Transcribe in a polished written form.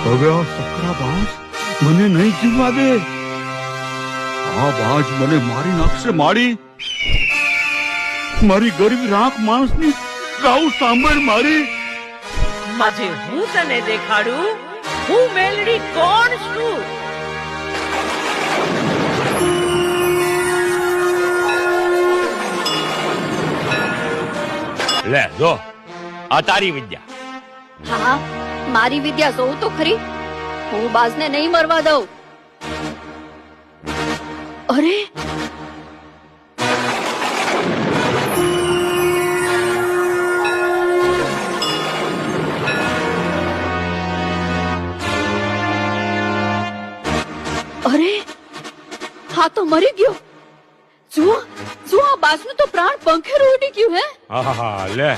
હવે આ સકરા બાજ મને નહીં જીવવા દે. આ બાજ મને મારી નાખશે. મારી ગરીબ રાખ માણસની ગાઉ સાંભળ મારી. આજે હું તને દેખાડું હું મેલડી કોણ છું. લે જો આ તારી વિદ્યા. હા, મારી વિદ્યા જોઉં તો ખરી. હું બાજને નહીં મરવા દઉં. અરે અરે હા તો મરી ગયો. જુઓ જુઓ, આ બાજનું તો પ્રાણ પંખેરું ઉડી ગયું. હે હા લે